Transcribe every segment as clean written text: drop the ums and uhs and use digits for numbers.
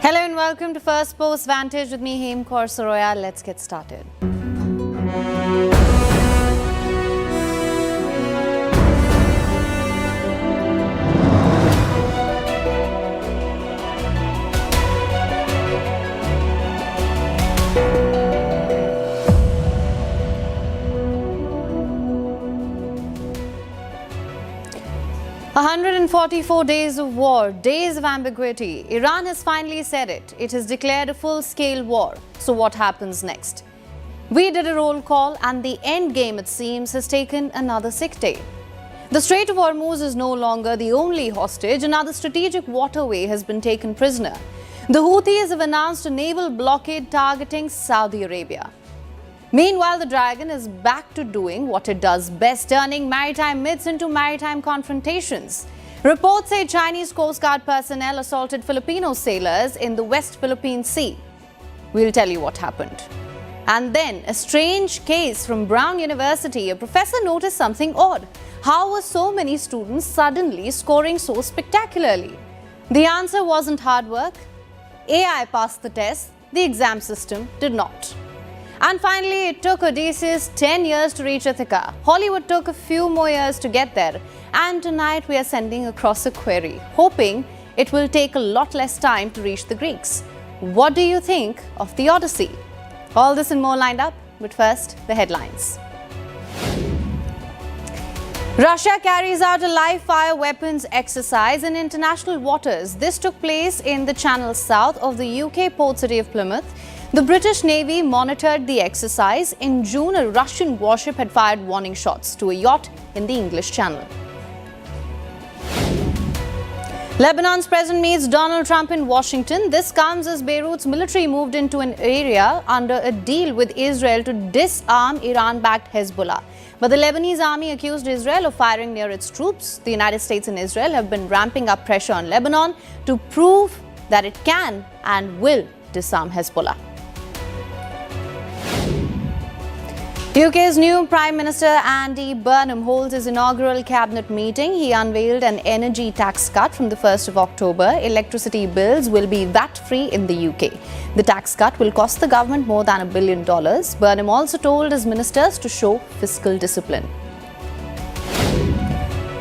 Hello and welcome to Firstpost Vantage with me, Kaur Saroya. Let's get started. A 144 days of war, days of ambiguity. Iran has finally said it. It has declared a full-scale war. So what happens next? We did a roll call and the end game, it seems, has taken another sick day. The Strait of Hormuz is no longer the only hostage. Another strategic waterway has been taken prisoner. The Houthis have announced a naval blockade targeting Saudi Arabia. Meanwhile, the Dragon is back to doing what it does best, turning maritime myths into maritime confrontations. Reports say Chinese Coast Guard personnel assaulted Filipino sailors in the West Philippine Sea. We'll tell you what happened. And then, a strange case from Brown University. A professor noticed something odd. How were so many students suddenly scoring so spectacularly? The answer wasn't hard work. AI passed the test. The exam system did not. And finally, it took Odyssey 10 years to reach Ithaca. Hollywood took a few more years to get there. And tonight we are sending across a query, hoping it will take a lot less time to reach the Greeks. What do you think of the Odyssey? All this and more lined up, but first, the headlines. Russia carries out a live-fire weapons exercise in international waters. This took place in the Channel south of the UK port city of Plymouth. The British Navy monitored the exercise. In June, a Russian warship had fired warning shots to a yacht in the English Channel. Lebanon's president meets Donald Trump in Washington. This comes as Beirut's military moved into an area under a deal with Israel to disarm Iran-backed Hezbollah. But the Lebanese army accused Israel of firing near its troops. The United States and Israel have been ramping up pressure on Lebanon to prove that it can and will disarm Hezbollah. UK's new Prime Minister Andy Burnham holds his inaugural cabinet meeting. He unveiled an energy tax cut from the 1st of October. Electricity bills will be VAT-free in the UK. The tax cut will cost the government more than $1 billion. Burnham also told his ministers to show fiscal discipline.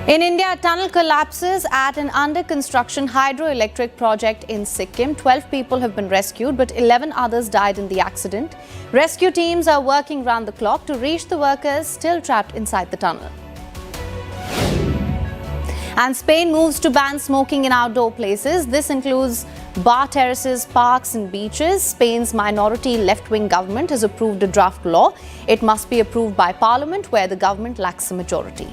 In India, a tunnel collapses at an under-construction hydroelectric project in Sikkim. 12 people have been rescued, but 11 others died in the accident. Rescue teams are working round the clock to reach the workers still trapped inside the tunnel. And Spain moves to ban smoking in outdoor places. This includes bar terraces, parks and beaches. Spain's minority left-wing government has approved a draft law. It must be approved by Parliament, where the government lacks a majority.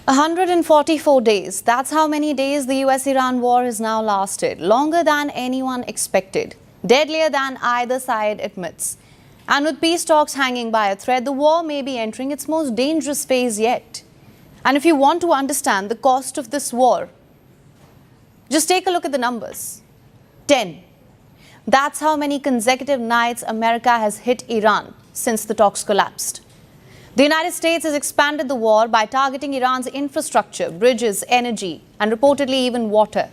A 144 days. That's how many days the U.S.-Iran war has now lasted. Longer than anyone expected. Deadlier than either side admits. And with peace talks hanging by a thread, the war may be entering its most dangerous phase yet. And if you want to understand the cost of this war, just take a look at the numbers. 10. That's how many consecutive nights America has hit Iran since the talks collapsed. The United States has expanded the war by targeting Iran's infrastructure, bridges, energy, and reportedly even water.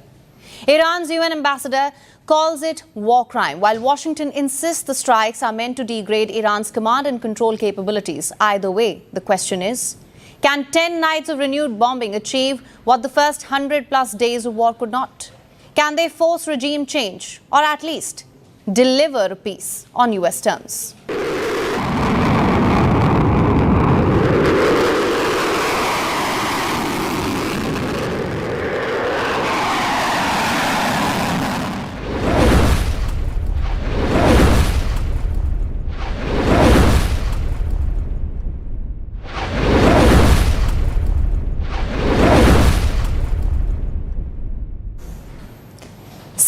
Iran's UN ambassador calls it war crime, while Washington insists the strikes are meant to degrade Iran's command and control capabilities. Either way, the question is, can 10 nights of renewed bombing achieve what the first 100-plus days of war could not? Can they force regime change, or at least deliver a peace on US terms?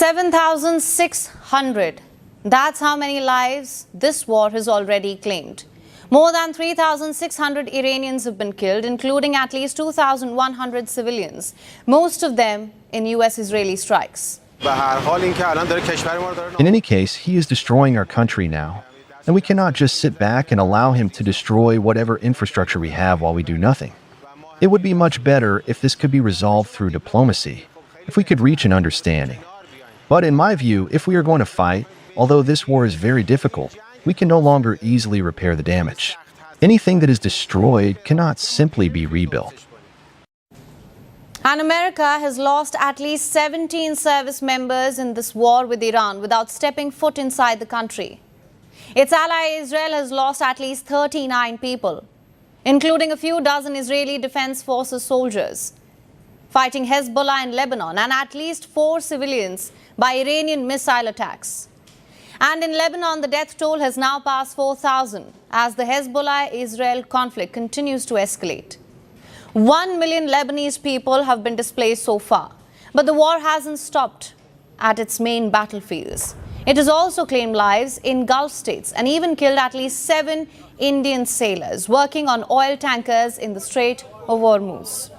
7,600. That's how many lives this war has already claimed. More than 3,600 Iranians have been killed, including at least 2,100 civilians, most of them in US-Israeli strikes. In any case, he is destroying our country now, and we cannot just sit back and allow him to destroy whatever infrastructure we have while we do nothing. It would be much better if this could be resolved through diplomacy, if we could reach an understanding. But in my view, if we are going to fight, although this war is very difficult, we can no longer easily repair the damage. Anything that is destroyed cannot simply be rebuilt. And America has lost at least 17 service members in this war with Iran without stepping foot inside the country. Its ally Israel has lost at least 39 people, including a few dozen Israeli Defense Forces soldiers fighting Hezbollah in Lebanon, and at least 4 civilians by Iranian missile attacks. And in Lebanon, the death toll has now passed 4,000 as the Hezbollah-Israel conflict continues to escalate. 1 million Lebanese people have been displaced so far, but the war hasn't stopped at its main battlefields. It has also claimed lives in Gulf states and even killed at least 7 Indian sailors working on oil tankers in the Strait of Hormuz.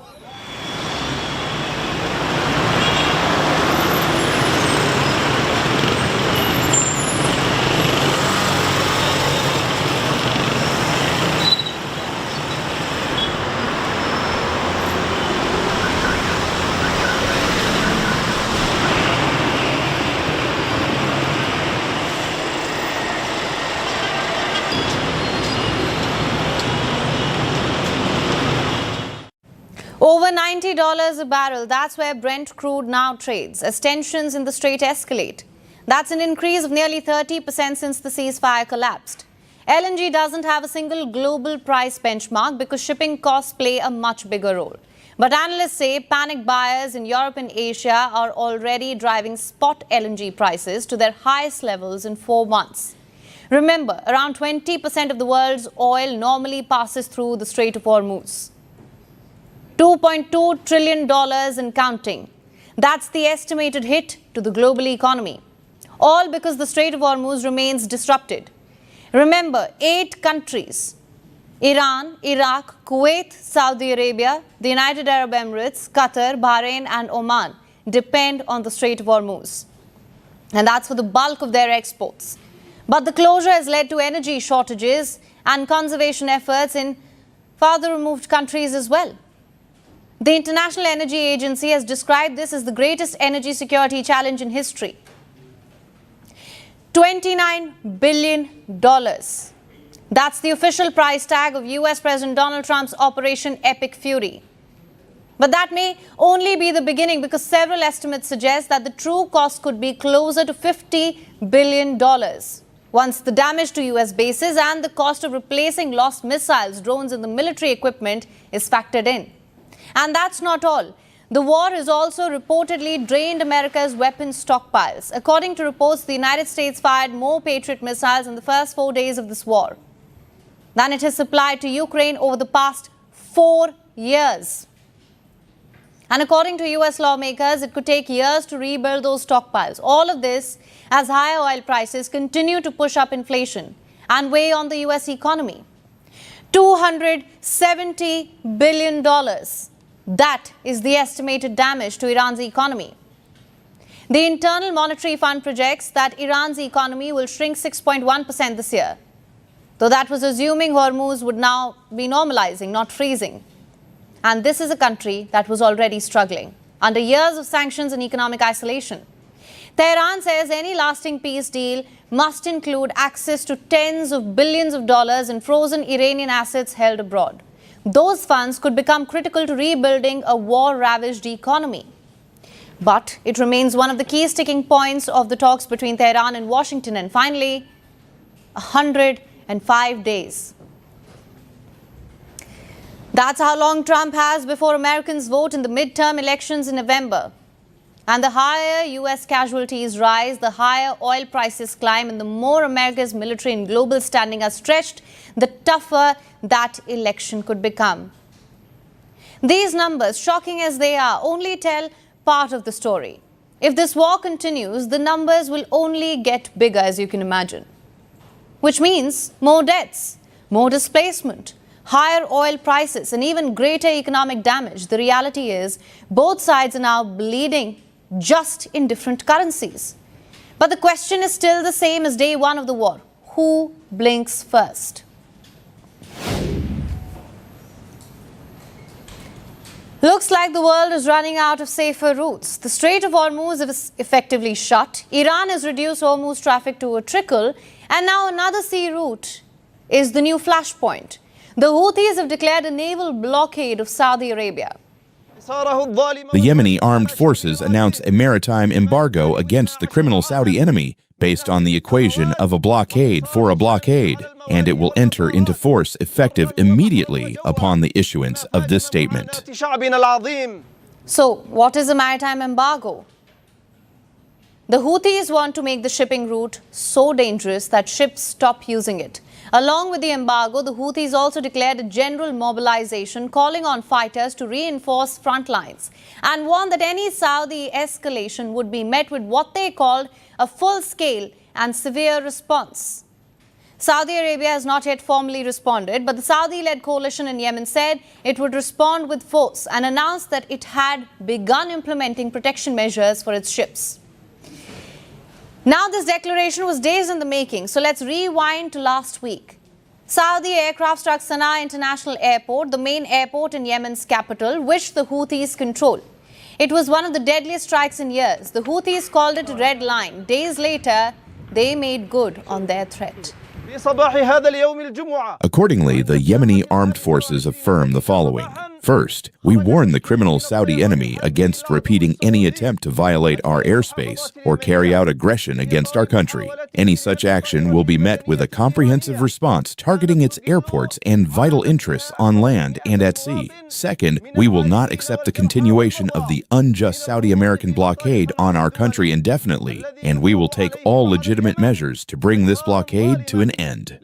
Over $90 a barrel, that's where Brent crude now trades as tensions in the Strait escalate. That's an increase of nearly 30% since the ceasefire collapsed. LNG doesn't have a single global price benchmark because shipping costs play a much bigger role. But analysts say panic buyers in Europe and Asia are already driving spot LNG prices to their highest levels in 4 months. Remember, around 20% of the world's oil normally passes through the Strait of Hormuz. $2.2 trillion and counting. That's the estimated hit to the global economy. All because the Strait of Hormuz remains disrupted. Remember, 8 countries, Iran, Iraq, Kuwait, Saudi Arabia, the United Arab Emirates, Qatar, Bahrain and Oman depend on the Strait of Hormuz. And that's for the bulk of their exports. But the closure has led to energy shortages and conservation efforts in farther removed countries as well. The International Energy Agency has described this as the greatest energy security challenge in history. $29 billion. That's the official price tag of US President Donald Trump's Operation Epic Fury. But that may only be the beginning because several estimates suggest that the true cost could be closer to $50 billion once the damage to US bases and the cost of replacing lost missiles, drones and the military equipment is factored in. And that's not all. The war has also reportedly drained America's weapons stockpiles. According to reports, the United States fired more Patriot missiles in the first 4 days of this war than it has supplied to Ukraine over the past 4 years. And according to US lawmakers, it could take years to rebuild those stockpiles. All of this as higher oil prices continue to push up inflation and weigh on the US economy. $270 billion. That is the estimated damage to Iran's economy. The Internal Monetary Fund projects that Iran's economy will shrink 6.1% this year, though that was assuming Hormuz would now be normalizing, not freezing. And this is a country that was already struggling under years of sanctions and economic isolation. Tehran says any lasting peace deal must include access to tens of billions of dollars in frozen Iranian assets held abroad. Those funds could become critical to rebuilding a war-ravaged economy. But it remains one of the key sticking points of the talks between Tehran and Washington. And finally, 105 days. That's how long Trump has before Americans vote in the midterm elections in November. And the higher US casualties rise, the higher oil prices climb, and the more America's military and global standing are stretched, the tougher that election could become. These numbers, shocking as they are, only tell part of the story. If this war continues, the numbers will only get bigger, as you can imagine. Which means more deaths, more displacement, higher oil prices, and even greater economic damage. The reality is both sides are now bleeding just in different currencies. But the question is still the same as day one of the war. Who blinks first? Looks like the world is running out of safer routes. The Strait of Hormuz is effectively shut. Iran has reduced Hormuz traffic to a trickle. And now another sea route is the new flashpoint. The Houthis have declared a naval blockade of Saudi Arabia. The Yemeni armed forces announced a maritime embargo against the criminal Saudi enemy based on the equation of a blockade for a blockade, and it will enter into force effective immediately upon the issuance of this statement. So, what is a maritime embargo? The Houthis want to make the shipping route so dangerous that ships stop using it. Along with the embargo, the Houthis also declared a general mobilization, calling on fighters to reinforce front lines and warned that any Saudi escalation would be met with what they called a full-scale and severe response. Saudi Arabia has not yet formally responded, but the Saudi-led coalition in Yemen said it would respond with force and announced that it had begun implementing protection measures for its ships. Now, this declaration was days in the making, so let's rewind to last week. Saudi aircraft struck Sana'a International Airport, the main airport in Yemen's capital, which the Houthis control. It was one of the deadliest strikes in years. The Houthis called it a red line. Days later, they made good on their threat. Accordingly, the Yemeni armed forces affirm the following. First, we warn the criminal Saudi enemy against repeating any attempt to violate our airspace or carry out aggression against our country. Any such action will be met with a comprehensive response targeting its airports and vital interests on land and at sea. Second, we will not accept the continuation of the unjust Saudi American blockade on our country indefinitely, and we will take all legitimate measures to bring this blockade to an end.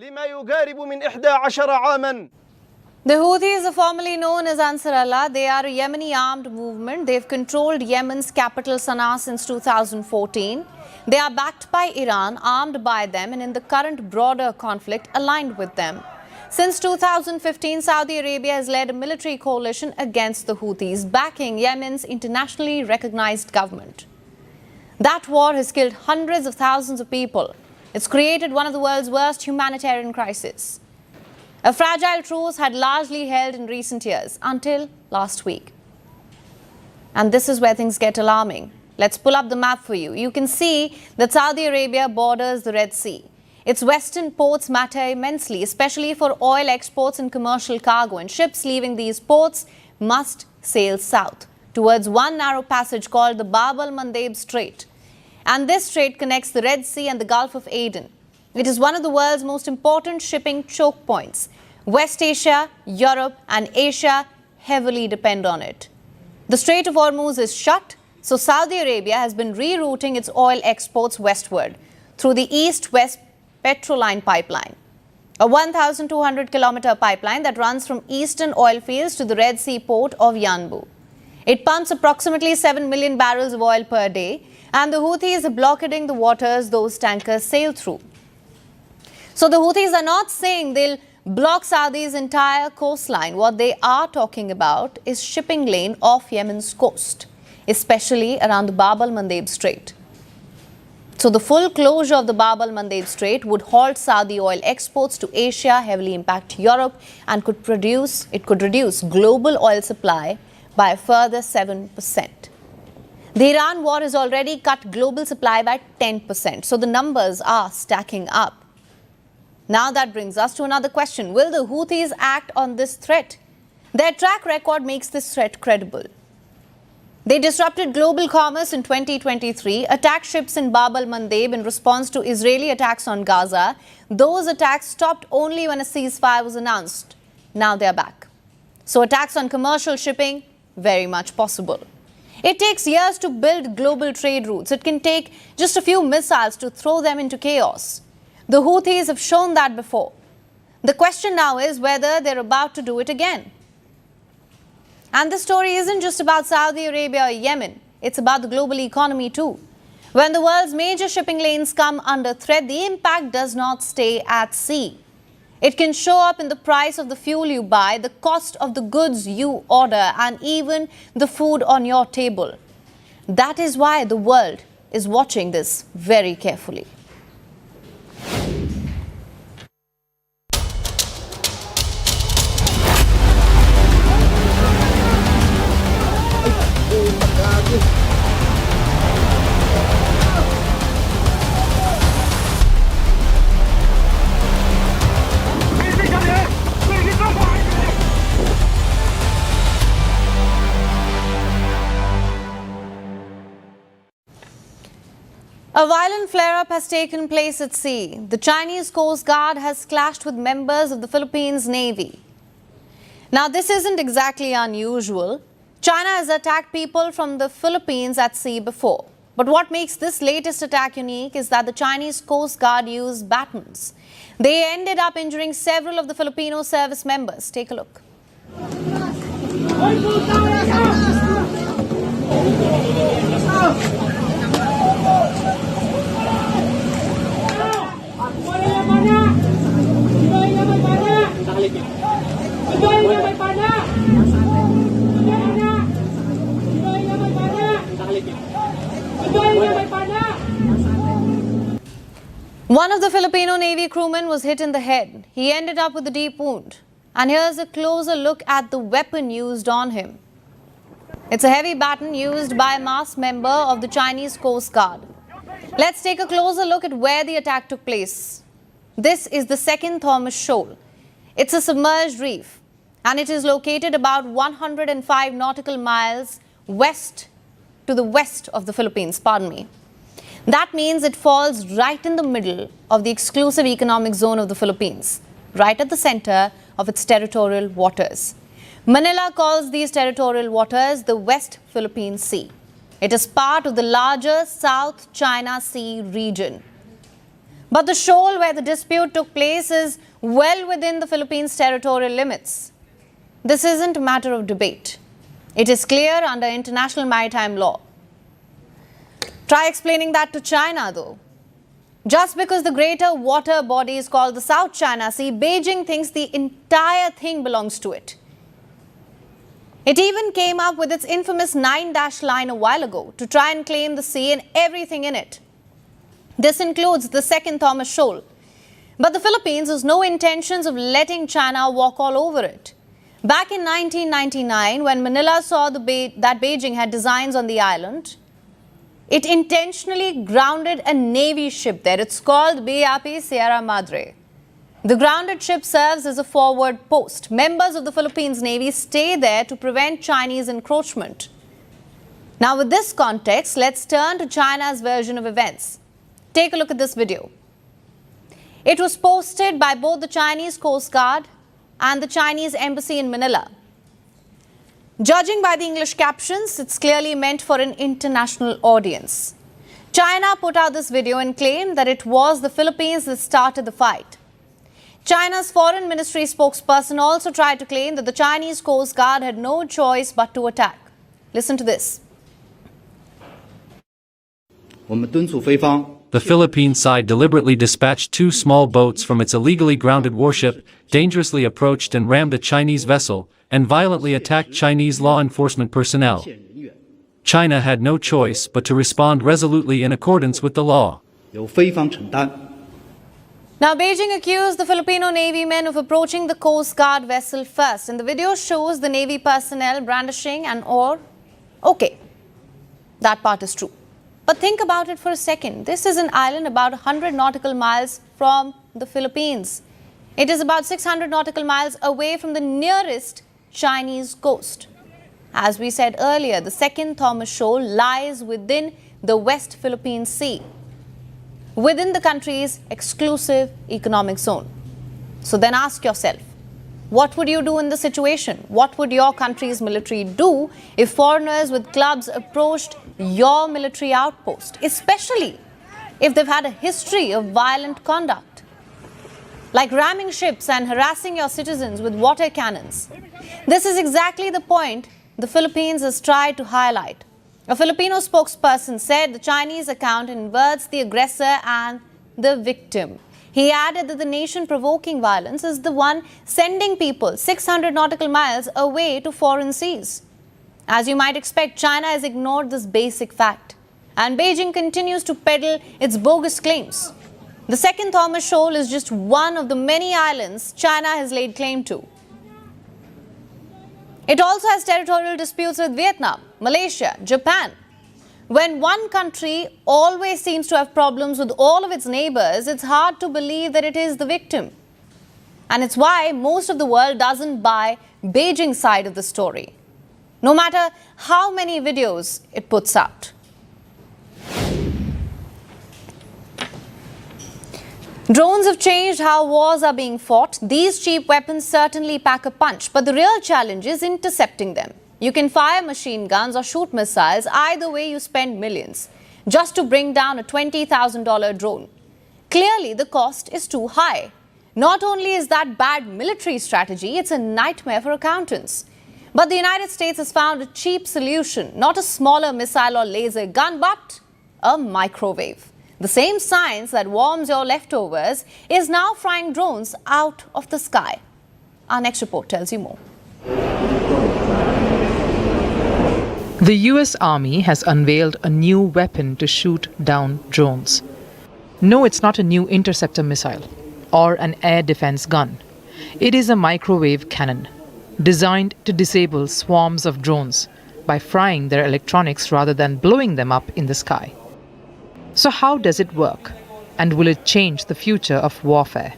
The Houthis are formerly known as Ansar Allah. They are a Yemeni armed movement. They've controlled Yemen's capital Sana'a since 2014. They are backed by Iran, armed by them, and in the current broader conflict aligned with them. Since 2015, Saudi Arabia has led a military coalition against the Houthis, backing Yemen's internationally recognized government. That war has killed hundreds of thousands of people. It's created one of the world's worst humanitarian crises. A fragile truce had largely held in recent years, until last week. And this is where things get alarming. Let's pull up the map for you. You can see that Saudi Arabia borders the Red Sea. Its western ports matter immensely, especially for oil exports and commercial cargo. And ships leaving these ports must sail south towards one narrow passage called the Bab al-Mandeb Strait. And this strait connects the Red Sea and the Gulf of Aden. It is one of the world's most important shipping choke points. West Asia, Europe, and Asia heavily depend on it. The Strait of Hormuz is shut, so Saudi Arabia has been rerouting its oil exports westward through the East-West Petroline pipeline, a 1,200-kilometer pipeline that runs from eastern oil fields to the Red Sea port of Yanbu. It pumps approximately 7 million barrels of oil per day, and the Houthis are blockading the waters those tankers sail through. So the Houthis are not saying they'll block Saudi's entire coastline. What they are talking about is shipping lane off Yemen's coast, especially around the Bab al-Mandeb Strait. So the full closure of the Bab al-Mandeb Strait would halt Saudi oil exports to Asia, heavily impact Europe, and could reduce global oil supply by a further 7%. The Iran war has already cut global supply by 10%. So the numbers are stacking up. Now that brings us to another question. Will the Houthis act on this threat? Their track record makes this threat credible. They disrupted global commerce in 2023, attacked ships in Bab al-Mandeb in response to Israeli attacks on Gaza. Those attacks stopped only when a ceasefire was announced. Now they're back. So attacks on commercial shipping, very much possible. It takes years to build global trade routes. It can take just a few missiles to throw them into chaos. The Houthis have shown that before. The question now is whether they're about to do it again. And the story isn't just about Saudi Arabia or Yemen. it's about the global economy too. When the world's major shipping lanes come under threat, the impact does not stay at sea. It can show up in the price of the fuel you buy, the cost of the goods you order, and even the food on your table. That is why the world is watching this very carefully. A violent flare-up has taken place at sea. The Chinese Coast Guard has clashed with members of the Philippines Navy. Now, this isn't exactly unusual. China has attacked people from the Philippines at sea before. But what makes this latest attack unique is that the Chinese Coast Guard used batons. They ended up injuring several of the Filipino service members. Take a look. One of the Filipino Navy crewmen was hit in the head. He ended up with a deep wound. And here's a closer look at the weapon used on him. It's a heavy baton used by a masked member of the Chinese Coast Guard. Let's take a closer look at where the attack took place. This is the second Hormuz Shoal. It's a submerged reef, and it is located about 105 nautical miles to the west of the Philippines. That means it falls right in the middle of the exclusive economic zone of the Philippines, right at the center of its territorial waters. Manila calls these territorial waters the West Philippine Sea. It is part of the larger South China Sea region. But the shoal where the dispute took place is well within the Philippines' territorial limits. This isn't a matter of debate. It is clear under international maritime law. Try explaining that to China, though. Just because the greater water body is called the South China Sea, Beijing thinks the entire thing belongs to it. It even came up with its infamous 9-dash line a while ago to try and claim the sea and everything in it. This includes the second Hormuz Shoal. But the Philippines has no intentions of letting China walk all over it. Back in 1999, when Manila saw that Beijing had designs on the island, it intentionally grounded a Navy ship there. It's called BAP Sierra Madre. The grounded ship serves as a forward post. Members of the Philippines Navy stay there to prevent Chinese encroachment. Now, with this context, let's turn to China's version of events. Take a look at this video. It was posted by both the Chinese Coast Guard and the Chinese Embassy in Manila. Judging by the English captions, it's clearly meant for an international audience. China put out this video and claimed that it was the Philippines that started the fight. China's Foreign Ministry spokesperson also tried to claim that the Chinese Coast Guard had no choice but to attack. Listen to this. The Philippine side deliberately dispatched 2 small boats from its illegally grounded warship, dangerously approached and rammed a Chinese vessel, and violently attacked Chinese law enforcement personnel. China had no choice but to respond resolutely in accordance with the law. Now, Beijing accused the Filipino Navy men of approaching the Coast Guard vessel first, and the video shows the Navy personnel brandishing an oar. Okay, that part is true. But think about it for a second. This is an island about 100 nautical miles from the Philippines. It is about 600 nautical miles away from the nearest Chinese coast. As we said earlier, the second Hormuz Shoal lies within the West Philippine Sea, within the country's exclusive economic zone. So then ask yourself, what would you do in this situation? What would your country's military do if foreigners with clubs approached your military outpost, especially if they've had a history of violent conduct, like ramming ships and harassing your citizens with water cannons? This is exactly the point the Philippines has tried to highlight. A Filipino spokesperson said the Chinese account inverts the aggressor and the victim. He added that the nation provoking violence is the one sending people 600 nautical miles away to foreign seas. As you might expect, China has ignored this basic fact, and Beijing continues to peddle its bogus claims. The second Hormuz Shoal is just one of the many islands China has laid claim to. It also has territorial disputes with Vietnam, Malaysia, Japan. When one country always seems to have problems with all of its neighbors, it's hard to believe that it is the victim. And it's why most of the world doesn't buy Beijing's side of the story, no matter how many videos it puts out. Drones have changed how wars are being fought. These cheap weapons certainly pack a punch, but the real challenge is intercepting them. You can fire machine guns or shoot missiles. Either way, you spend millions just to bring down a $20,000 drone. Clearly, the cost is too high. Not only is that bad military strategy, it's a nightmare for accountants. But the United States has found a cheap solution, not a smaller missile or laser gun, but a microwave. The same science that warms your leftovers is now frying drones out of the sky. Our next report tells you more. The US Army has unveiled a new weapon to shoot down drones. No, it's not a new interceptor missile or an air defense gun. It is a microwave cannon designed to disable swarms of drones by frying their electronics rather than blowing them up in the sky. So how does it work? And will it change the future of warfare?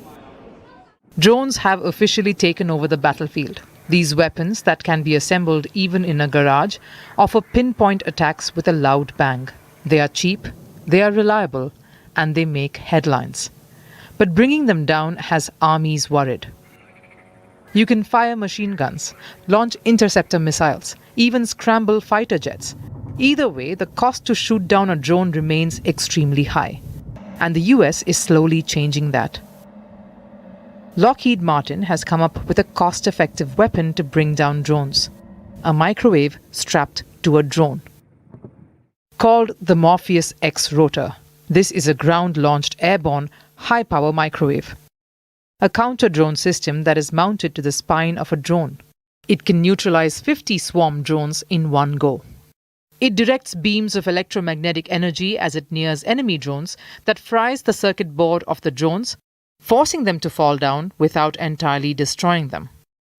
Drones have officially taken over the battlefield. These weapons that can be assembled even in a garage offer pinpoint attacks with a loud bang. They are cheap, they are reliable, and they make headlines. But bringing them down has armies worried. You can fire machine guns, launch interceptor missiles, even scramble fighter jets. Either way, the cost to shoot down a drone remains extremely high. And the US is slowly changing that. Lockheed Martin has come up with a cost-effective weapon to bring down drones. A microwave strapped to a drone. Called the Morpheus X Rotor. This is a ground-launched airborne high-power microwave. A counter-drone system that is mounted to the spine of a drone. It can neutralize 50 swarm drones in one go. It directs beams of electromagnetic energy as it nears enemy drones that fries the circuit board of the drones, forcing them to fall down without entirely destroying them.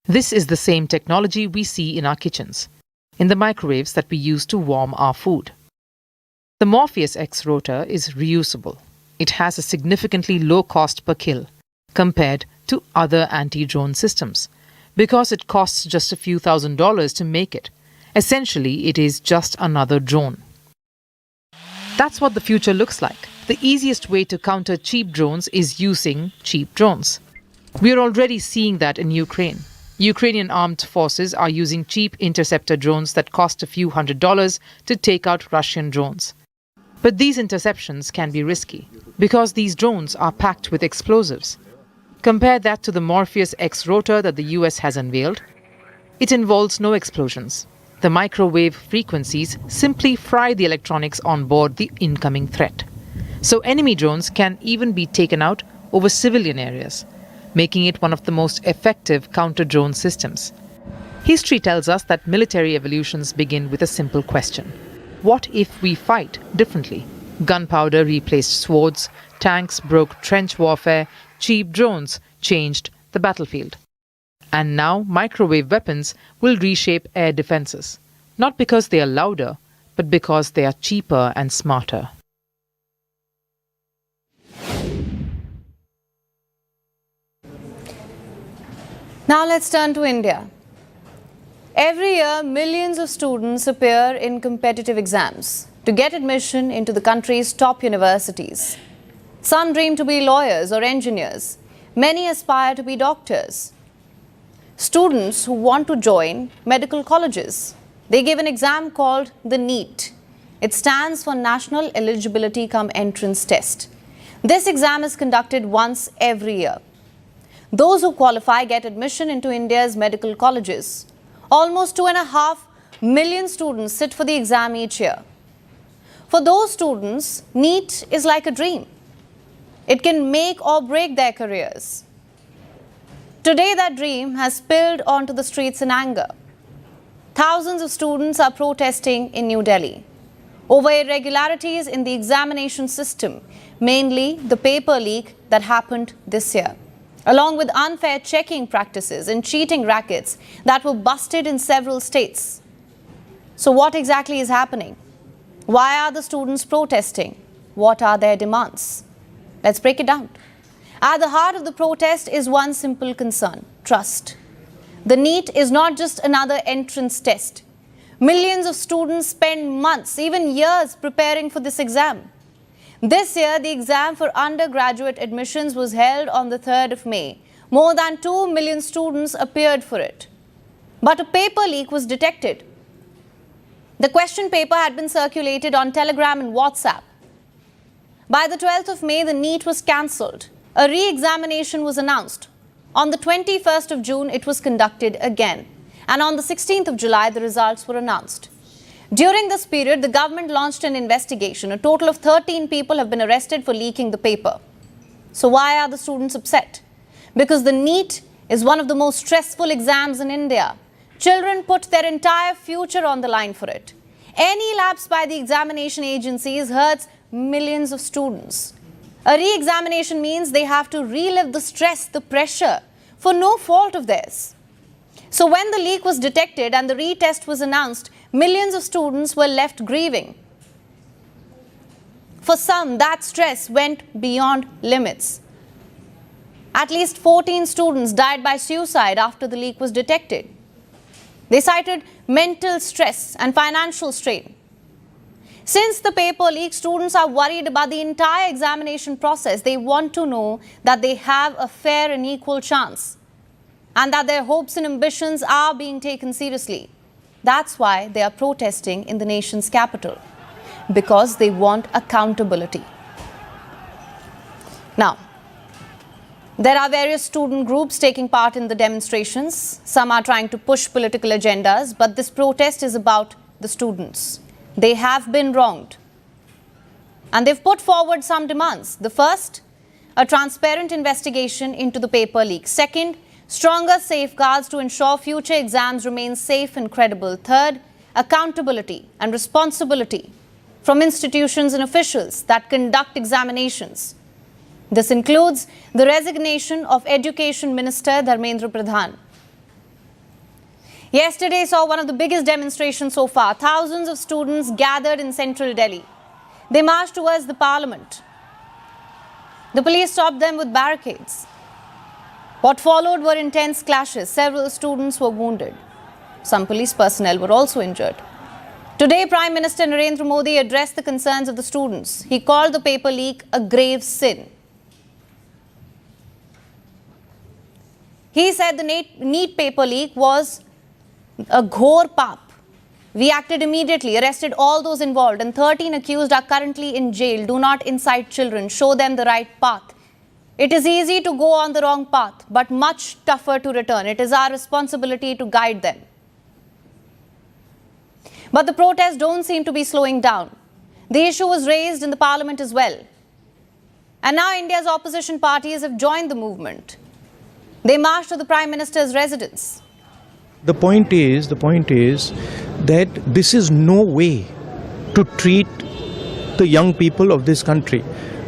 This is the same technology we see in our kitchens, in the microwaves that we use to warm our food. The Morpheus X Rotor is reusable. It has a significantly low cost per kill compared to other anti-drone systems because it costs just a few $1,000s to make it. Essentially, it is just another drone. That's what the future looks like. The easiest way to counter cheap drones is using cheap drones. We are already seeing that in Ukraine. Ukrainian armed forces are using cheap interceptor drones that cost a few $100s to take out Russian drones. But these interceptions can be risky because these drones are packed with explosives. Compare that to the Morpheus X Rotor that the US has unveiled. It involves no explosions. The microwave frequencies simply fry the electronics on board the incoming threat. So enemy drones can even be taken out over civilian areas, making it one of the most effective counter-drone systems. History tells us that military evolutions begin with a simple question. What if we fight differently? Gunpowder replaced swords, tanks broke trench warfare, cheap drones changed the battlefield. And now microwave weapons will reshape air defenses, not because they are louder, but because they are cheaper and smarter. Now let's turn to India. Every year, millions of students appear in competitive exams to get admission into the country's top universities. Some dream to be lawyers or engineers. Many aspire to be doctors. Students who want to join medical colleges, they give an exam called the NEET. It stands for National Eligibility Cum Entrance Test. This exam is conducted once every year. Those who qualify get admission into India's medical colleges. Almost 2.5 million students sit for the exam each year. For those students, NEET is like a dream. It can make or break their careers. Today, that dream has spilled onto the streets in anger. Thousands of students are protesting in New Delhi over irregularities in the examination system, mainly the paper leak that happened this year, along with unfair checking practices and cheating rackets that were busted in several states. So what exactly is happening? Why are the students protesting? What are their demands? Let's break it down. At the heart of the protest is one simple concern: trust. The NEET is not just another entrance test. Millions of students spend months, even years, preparing for this exam. This year, the exam for undergraduate admissions was held on the 3rd of May. More than 2 million students appeared for it. But a paper leak was detected. The question paper had been circulated on Telegram and WhatsApp. By the 12th of May, the NEET was cancelled. A re-examination was announced. On the 21st of June, it was conducted again. And on the 16th of July, the results were announced. During this period, the government launched an investigation. A total of 13 people have been arrested for leaking the paper. So why are the students upset? Because the NEET is one of the most stressful exams in India. Children put their entire future on the line for it. Any lapse by the examination agencies hurts millions of students. A re-examination means they have to relive the stress, the pressure, for no fault of theirs. So when the leak was detected and the retest was announced, millions of students were left grieving. For some, that stress went beyond limits. At least 14 students died by suicide after the leak was detected. They cited mental stress and financial strain. Since the paper leak, students are worried about the entire examination process. They want to know that they have a fair and equal chance, and that their hopes and ambitions are being taken seriously. That's why they are protesting in the nation's capital, because they want accountability. Now, there are various student groups taking part in the demonstrations. Some are trying to push political agendas, but this protest is about the students. They have been wronged, and they've put forward some demands. The first, a transparent investigation into the paper leak. Second, stronger safeguards to ensure future exams remain safe and credible. Third, accountability and responsibility from institutions and officials that conduct examinations. This includes the resignation of Education Minister Dharmendra Pradhan. Yesterday saw one of the biggest demonstrations so far. Thousands of students gathered in central Delhi. They marched towards the parliament. The police stopped them with barricades. What followed were intense clashes. Several students were wounded. Some police personnel were also injured. Today, Prime Minister Narendra Modi addressed the concerns of the students. He called the paper leak a grave sin. He said the NEET paper leak was a ghor paap. We acted immediately, arrested all those involved, and 13 accused are currently in jail. Do not incite children. Show them the right path. It is easy to go on the wrong path, but much tougher to return. It is our responsibility to guide them. But the protests don't seem to be slowing down. The issue was raised in the parliament as well. And now India's opposition parties have joined the movement. They marched to the Prime Minister's residence. The point is that this is no way to treat the young people of this country.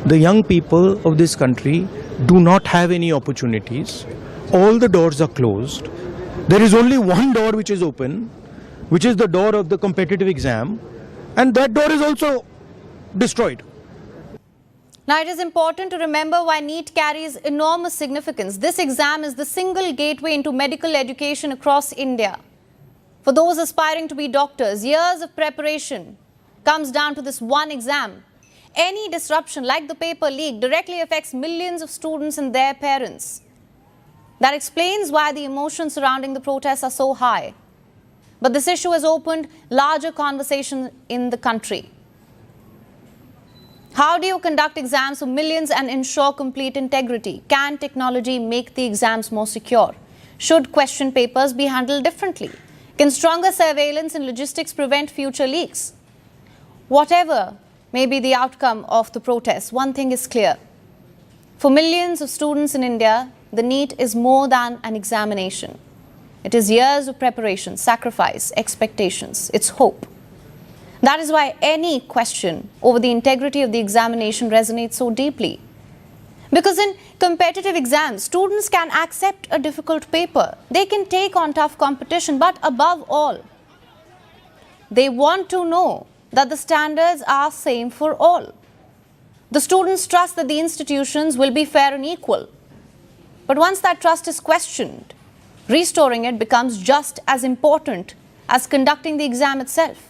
The young people of this country do not have any opportunities. All the doors are closed. There is only one door which is open, which is the door of the competitive exam, and that door is also destroyed. Now, it is important to remember why NEET carries enormous significance. This exam is the single gateway into medical education across India. For those aspiring to be doctors, years of preparation comes down to this one exam. Any disruption, like the paper leak, directly affects millions of students and their parents. That explains why the emotions surrounding the protests are so high. But this issue has opened larger conversation in the country. How do you conduct exams for millions and ensure complete integrity? Can technology make the exams more secure? Should question papers be handled differently? Can stronger surveillance and logistics prevent future leaks? Whatever may be the outcome of the protests, one thing is clear. For millions of students in India, the NEET is more than an examination. It is years of preparation, sacrifice, expectations. It's hope. That is why any question over the integrity of the examination resonates so deeply. Because in competitive exams, students can accept a difficult paper. They can take on tough competition, but above all, they want to know that the standards are same for all. The students trust that the institutions will be fair and equal. But once that trust is questioned, restoring it becomes just as important as conducting the exam itself.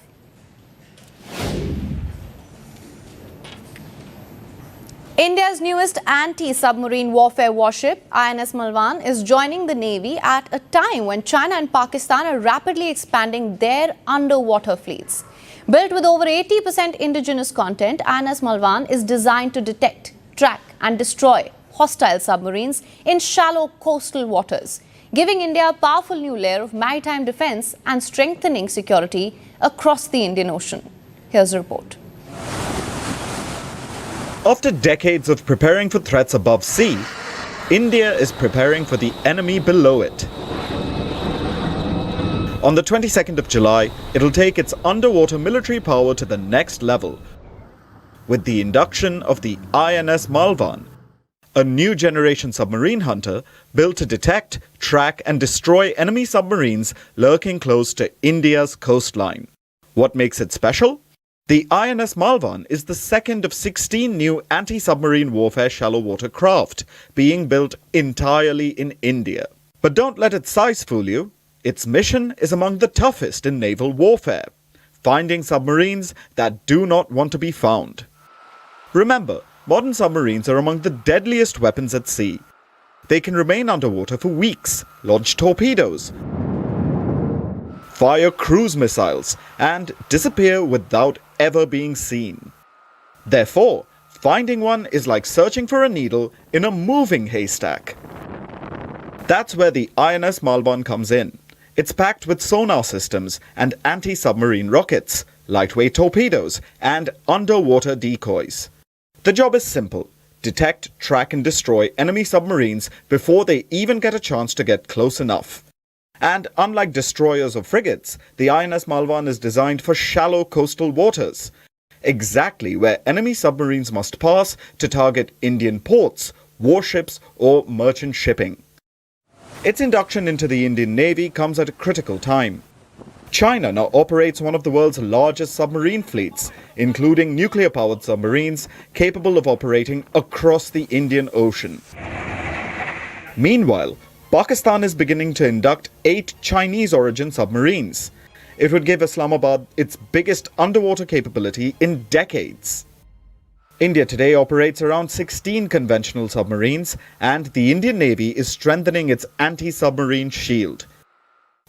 India's newest anti-submarine warfare warship, INS Malwan, is joining the Navy at a time when China and Pakistan are rapidly expanding their underwater fleets. Built with over 80% indigenous content, INS Malwan is designed to detect, track and destroy hostile submarines in shallow coastal waters, giving India a powerful new layer of maritime defense and strengthening security across the Indian Ocean. Here's a report. After decades of preparing for threats above sea, India is preparing for the enemy below it. On the 22nd of July, it'll take its underwater military power to the next level with the induction of the INS Malwan, a new generation submarine hunter built to detect, track and destroy enemy submarines lurking close to India's coastline. What makes it special? The INS Malwan is the second of 16 new anti-submarine warfare shallow water craft being built entirely in India. But don't let its size fool you. Its mission is among the toughest in naval warfare, finding submarines that do not want to be found. Remember, modern submarines are among the deadliest weapons at sea. They can remain underwater for weeks, launch torpedoes, fire cruise missiles, and disappear without ever being seen. Therefore, finding one is like searching for a needle in a moving haystack. That's where the INS Malwan comes in. It's packed with sonar systems and anti-submarine rockets, lightweight torpedoes, and underwater decoys. The job is simple: detect, track and destroy enemy submarines before they even get a chance to get close enough. And unlike destroyers or frigates, the INS Malwan is designed for shallow coastal waters, exactly where enemy submarines must pass to target Indian ports, warships or merchant shipping. Its induction into the Indian Navy comes at a critical time. China now operates one of the world's largest submarine fleets, including nuclear-powered submarines capable of operating across the Indian Ocean. Meanwhile, Pakistan is beginning to induct 8 Chinese-origin submarines. It would give Islamabad its biggest underwater capability in decades. India today operates around 16 conventional submarines, and the Indian Navy is strengthening its anti-submarine shield.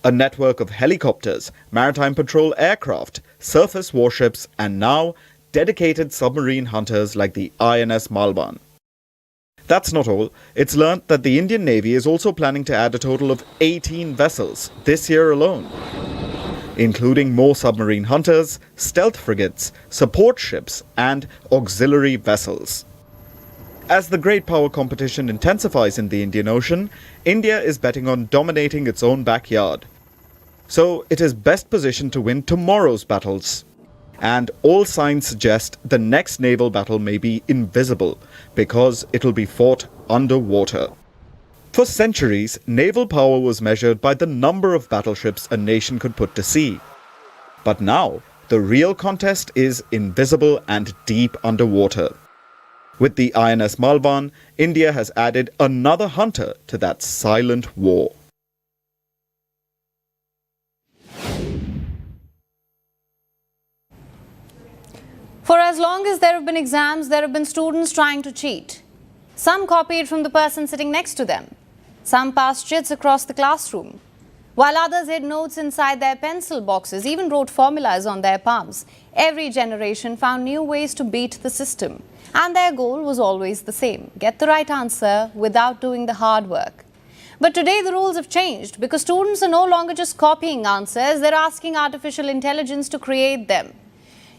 A network of helicopters, maritime patrol aircraft, surface warships, and now dedicated submarine hunters like the INS Malwan. That's not all. It's learnt that the Indian Navy is also planning to add a total of 18 vessels this year alone, including more submarine hunters, stealth frigates, support ships, and auxiliary vessels. As the great power competition intensifies in the Indian Ocean, India is betting on dominating its own backyard. So it is best positioned to win tomorrow's battles. And all signs suggest the next naval battle may be invisible because it'll be fought underwater. For centuries, naval power was measured by the number of battleships a nation could put to sea. But now, the real contest is invisible and deep underwater. With the INS Malwan, India has added another hunter to that silent war. For as long as there have been exams, there have been students trying to cheat. Some copied from the person sitting next to them. Some passed chits across the classroom, while others hid notes inside their pencil boxes, even wrote formulas on their palms. Every generation found new ways to beat the system, and their goal was always the same: get the right answer without doing the hard work. But today the rules have changed because students are no longer just copying answers, they're asking artificial intelligence to create them.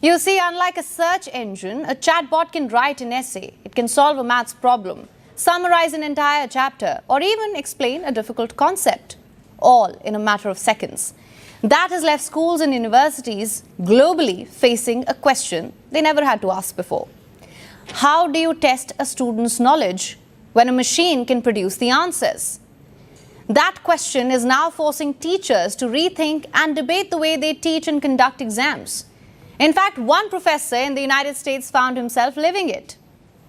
You see, unlike a search engine, a chatbot can write an essay, it can solve a maths problem, summarize an entire chapter, or even explain a difficult concept, all in a matter of seconds. That has left schools and universities globally facing a question they never had to ask before. How do you test a student's knowledge when a machine can produce the answers? That question is now forcing teachers to rethink and debate the way they teach and conduct exams. In fact, one professor in the United States found himself living it.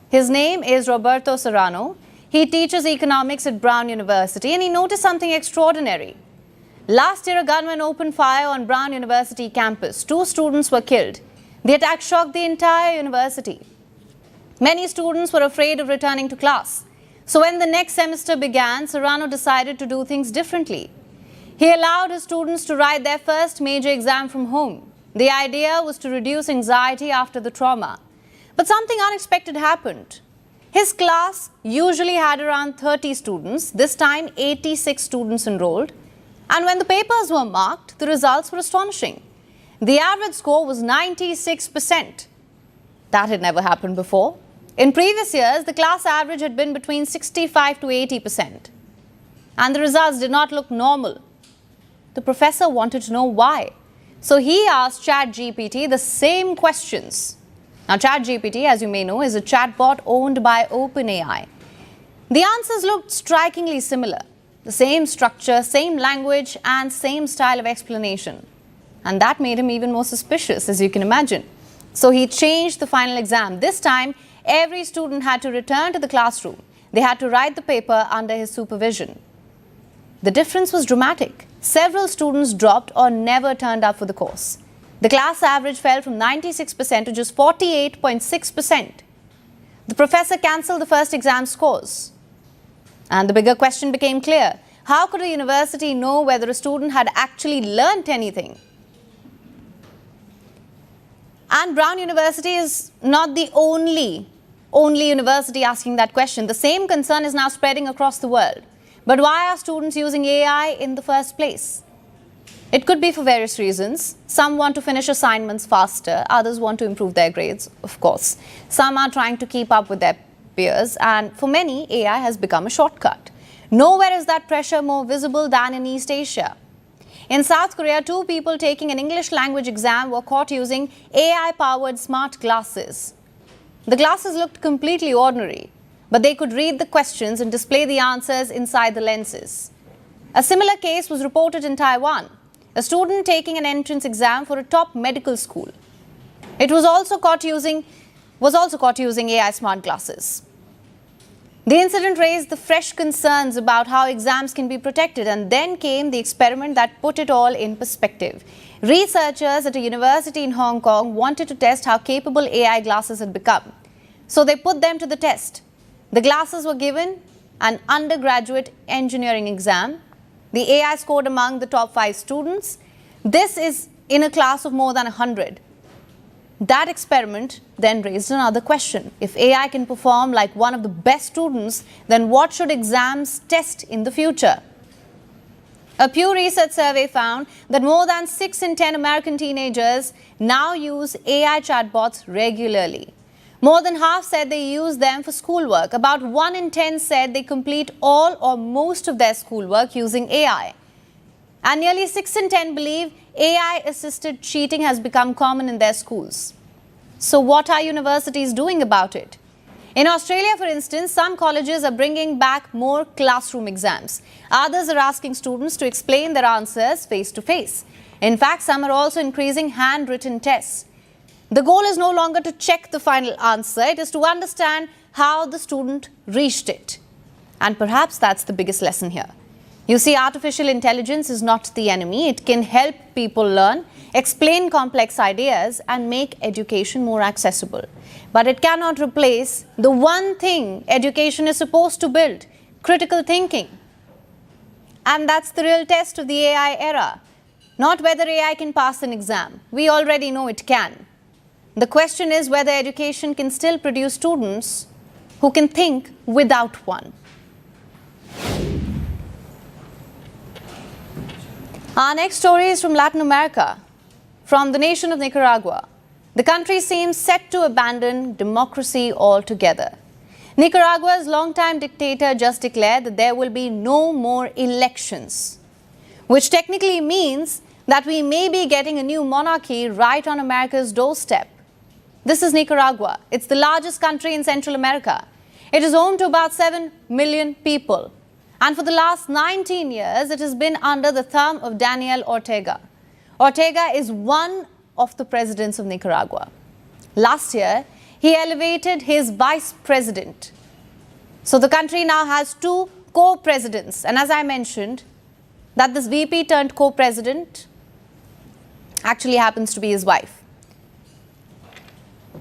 His name is Roberto Serrano. He teaches economics at Brown University, and he noticed something extraordinary. Last year, a gunman opened fire on Brown University campus. 2 students were killed. The attack shocked the entire university. Many students were afraid of returning to class. So when the next semester began, Serrano decided to do things differently. He allowed his students to write their first major exam from home. The idea was to reduce anxiety after the trauma. But something unexpected happened. His class usually had around 30 students. This time, 86 students enrolled. And when the papers were marked, the results were astonishing. The average score was 96%. That had never happened before. In previous years, the class average had been between 65 to 80%. And the results did not look normal. The professor wanted to know why. So he asked ChatGPT the same questions. Now, ChatGPT, as you may know, is a chatbot owned by OpenAI. The answers looked strikingly similar. The same structure, same language, and same style of explanation. And that made him even more suspicious, as you can imagine. So he changed the final exam. This time, every student had to return to the classroom. They had to write the paper under his supervision. The difference was dramatic. Several students dropped or never turned up for the course. The class average fell from 96% to just 48.6%. The professor cancelled the first exam scores. And the bigger question became clear. How could a university know whether a student had actually learnt anything? And Brown University is not the only university asking that question. The same concern is now spreading across the world. But why are students using AI in the first place? It could be for various reasons. Some want to finish assignments faster, others want to improve their grades, of course. Some are trying to keep up with their peers, and for many, AI has become a shortcut. Nowhere is that pressure more visible than in East Asia. In South Korea, 2 people taking an English language exam were caught using AI-powered smart glasses. The glasses looked completely ordinary, but they could read the questions and display the answers inside the lenses. A similar case was reported in Taiwan. A student taking an entrance exam for a top medical school. It was also caught using AI smart glasses. The incident raised the fresh concerns about how exams can be protected, and then came the experiment that put it all in perspective. Researchers at a university in Hong Kong wanted to test how capable AI glasses had become. So they put them to the test. The glasses were given an undergraduate engineering exam. The AI scored among the top 5 students. This is in a class of more than 100. That experiment then raised another question. If AI can perform like one of the best students, then what should exams test in the future? A Pew Research survey found that more than 6 in 10 American teenagers now use AI chatbots regularly. More than half said they use them for schoolwork. About 1 in 10 said they complete all or most of their schoolwork using AI. And nearly 6 in 10 believe AI-assisted cheating has become common in their schools. So what are universities doing about it? In Australia, for instance, some colleges are bringing back more classroom exams. Others are asking students to explain their answers face-to-face. In fact, some are also increasing handwritten tests. The goal is no longer to check the final answer, it is to understand how the student reached it. And perhaps that's the biggest lesson here. You see, artificial intelligence is not the enemy. It can help people learn, explain complex ideas, and make education more accessible. But it cannot replace the one thing education is supposed to build: critical thinking. And that's the real test of the AI era. Not whether AI can pass an exam. We already know it can. The question is whether education can still produce students who can think without one. Our next story is from Latin America, from the nation of Nicaragua. The country seems set to abandon democracy altogether. Nicaragua's longtime dictator just declared that there will be no more elections, which technically means that we may be getting a new monarchy right on America's doorstep. This is Nicaragua. It's the largest country in Central America. It is home to about 7 million people. And for the last 19 years, it has been under the thumb of Daniel Ortega. Ortega is one of the presidents of Nicaragua. Last year, he elevated his vice president. So the country now has 2 co-presidents. And as I mentioned, that this VP turned co-president actually happens to be his wife.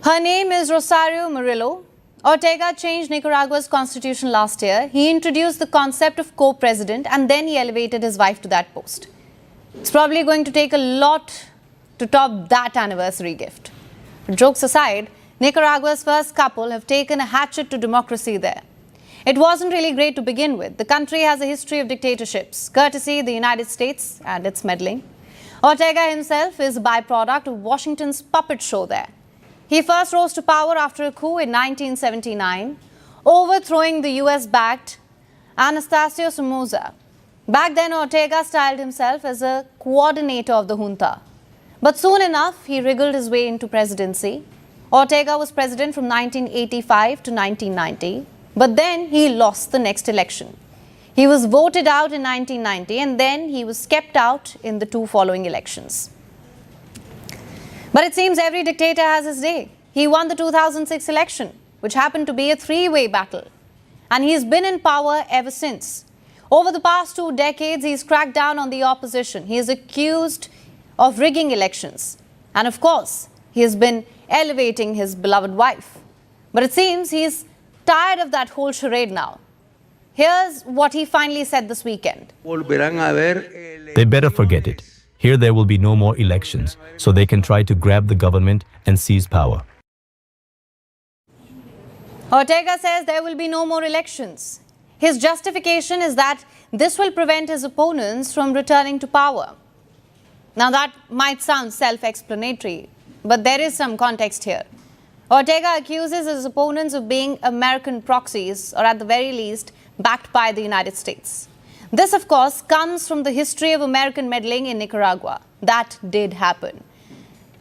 Her name is Rosario Murillo. Ortega changed Nicaragua's constitution last year. He introduced the concept of co-president and then he elevated his wife to that post. It's probably going to take a lot to top that anniversary gift. But jokes aside, Nicaragua's first couple have taken a hatchet to democracy there. It wasn't really great to begin with. The country has a history of dictatorships, courtesy the United States and its meddling. Ortega himself is a byproduct of Washington's puppet show there. He first rose to power after a coup in 1979, overthrowing the US-backed Anastasio Somoza. Back then, Ortega styled himself as a coordinator of the junta. But soon enough, he wriggled his way into presidency. Ortega was president from 1985 to 1990, but then he lost the next election. He was voted out in 1990 and then he was kept out in the 2 following elections. But it seems every dictator has his day. He won the 2006 election, which happened to be a 3-way battle. And he's been in power ever since. Over the past 2 decades, he's cracked down on the opposition. He is accused of rigging elections. And of course, he has been elevating his beloved wife. But it seems he's tired of that whole charade now. Here's what he finally said this weekend. They better forget it. Here there will be no more elections, so they can try to grab the government and seize power. Ortega says there will be no more elections. His justification is that this will prevent his opponents from returning to power. Now that might sound self-explanatory, but there is some context here. Ortega accuses his opponents of being American proxies, or at the very least, backed by the United States. This, of course, comes from the history of American meddling in Nicaragua. That did happen.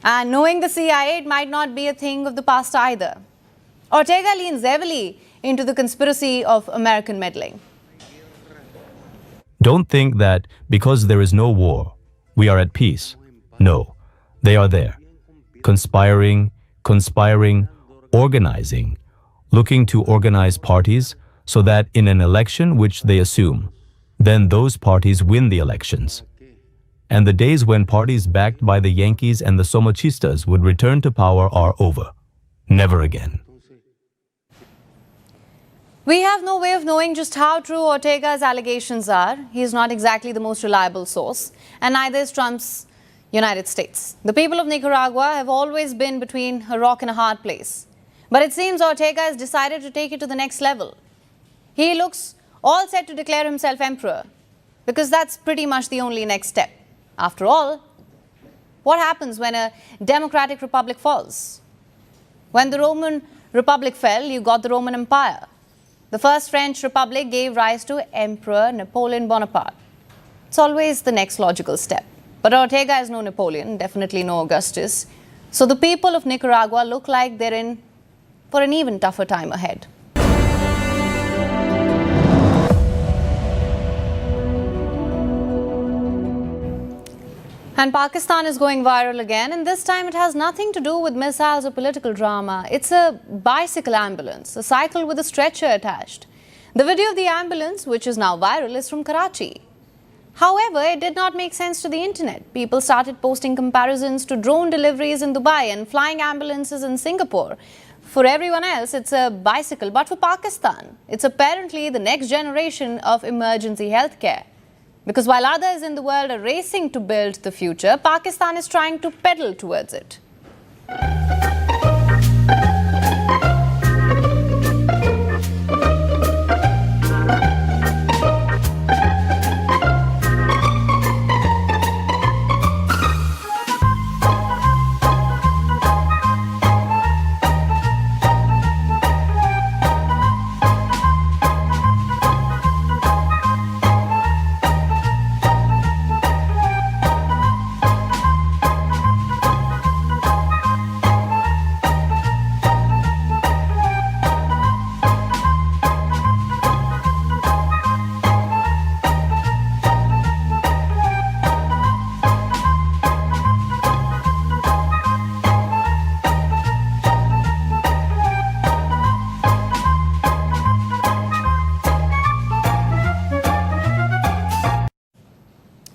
And knowing the CIA, it might not be a thing of the past either. Ortega leans heavily into the conspiracy of American meddling. Don't think that because there is no war, we are at peace. No, they are there. Conspiring, organizing, looking to organize parties so that in an election which they assume, then those parties win the elections. And the days when parties backed by the Yankees and the Somochistas would return to power are over. Never again. We have no way of knowing just how true Ortega's allegations are. He is not exactly the most reliable source, and neither is Trump's United States. The people of Nicaragua have always been between a rock and a hard place. But it seems Ortega has decided to take it to the next level. He looks all set to declare himself emperor, because that's pretty much the only next step. After all, what happens when a democratic republic falls? When the Roman Republic fell, you got the Roman Empire. The first French Republic gave rise to Emperor Napoleon Bonaparte. It's always the next logical step. But Ortega is no Napoleon, definitely no Augustus. So the people of Nicaragua look like they're in for an even tougher time ahead. And Pakistan is going viral again, and this time it has nothing to do with missiles or political drama. It's a bicycle ambulance, a cycle with a stretcher attached. The video of the ambulance, which is now viral, is from Karachi. However, it did not make sense to the internet. People started posting comparisons to drone deliveries in Dubai and flying ambulances in Singapore. For everyone else, it's a bicycle, but for Pakistan, it's apparently the next generation of emergency healthcare. Because while others in the world are racing to build the future, Pakistan is trying to pedal towards it.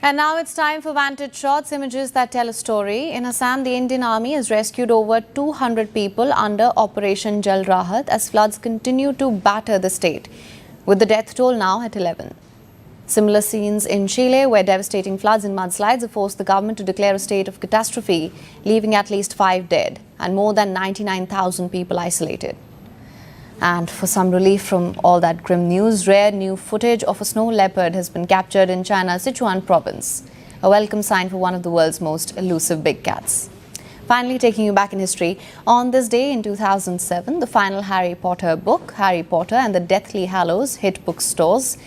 And now it's time for Vantage Shots, images that tell a story. In Assam, the Indian Army has rescued over 200 people under Operation Jal Rahat as floods continue to batter the state, with the death toll now at 11. Similar scenes in Chile, where devastating floods and mudslides have forced the government to declare a state of catastrophe, leaving at least 5 dead and more than 99,000 people isolated. And for some relief from all that grim news, rare new footage of a snow leopard has been captured in China's Sichuan province, a welcome sign for one of the world's most elusive big cats. Finally, taking you back in history, on this day in 2007, the final Harry Potter book, Harry Potter and the Deathly Hallows, hit bookstores,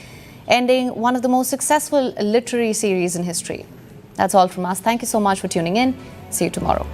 ending one of the most successful literary series in history. That's all from us. Thank you so much for tuning in. See you tomorrow.